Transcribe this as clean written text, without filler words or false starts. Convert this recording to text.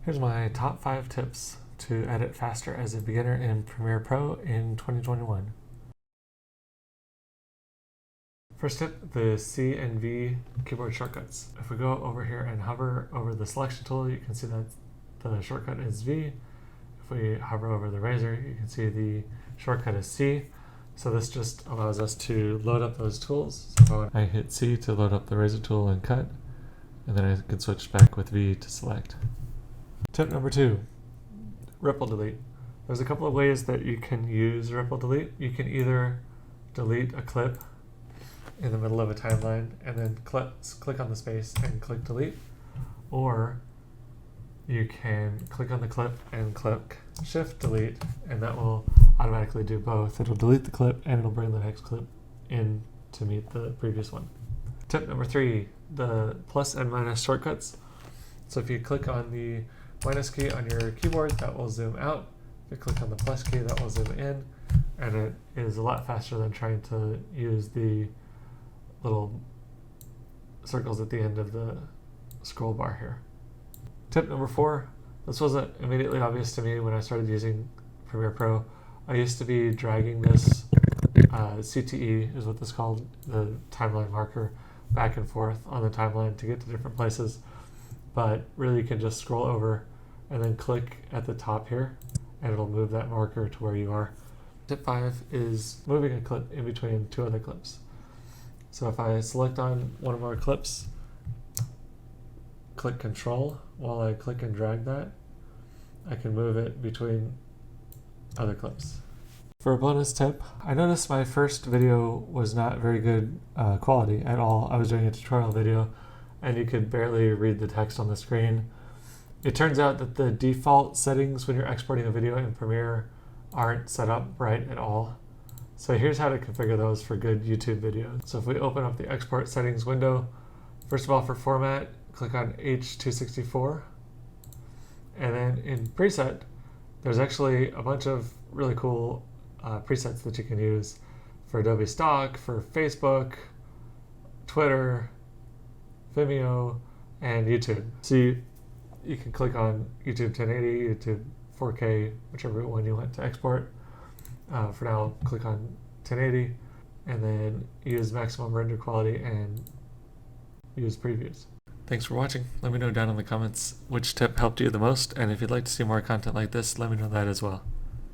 Here's my top 5 tips to edit faster as a beginner in Premiere Pro in 2021. First tip, the C and V keyboard shortcuts. If we go over here and hover over the selection tool, you can see that the shortcut is V. If we hover over the razor, you can see the shortcut is C. So this just allows us to load up those tools. So I hit C to load up the razor tool and cut, and then I can switch back with V to select. Tip number 2, ripple delete. There's a couple of ways that you can use ripple delete. You can either delete a clip in the middle of a timeline and then click on the space and click delete, or you can click on the clip and click shift delete, and that will automatically do both. It'll delete the clip and it'll bring the next clip in to meet the previous one. Tip number 3, the plus and minus shortcuts. So if you click on the minus key on your keyboard, that will zoom out. If you click on the plus key, that will zoom in, and it is a lot faster than trying to use the little circles at the end of the scroll bar here. Tip number 4, this wasn't immediately obvious to me when I started using Premiere Pro. I used to be dragging this CTE is what this is called, the timeline marker, back and forth on the timeline to get to different places. But really you can just scroll over and then click at the top here, and it'll move that marker to where you are. Tip 5 is moving a clip in between 2 other clips. So if I select on one of our clips, click Control while I click and drag that, I can move it between other clips. For a bonus tip, I noticed my first video was not very good quality at all. I was doing a tutorial video and you could barely read the text on the screen. It turns out that the default settings when you're exporting a video in Premiere aren't set up right at all. So here's how to configure those for good YouTube videos. So if we open up the export settings window, first of all for format, click on H264. And then in preset, there's actually a bunch of really cool presets that you can use for Adobe Stock, for Facebook, Twitter, Vimeo, and YouTube. So you can click on YouTube 1080, YouTube 4K, whichever one you want to export. For now, click on 1080, and then use maximum render quality and use previews. Thanks for watching. Let me know down in the comments which tip helped you the most, and if you'd like to see more content like this, let me know that as well.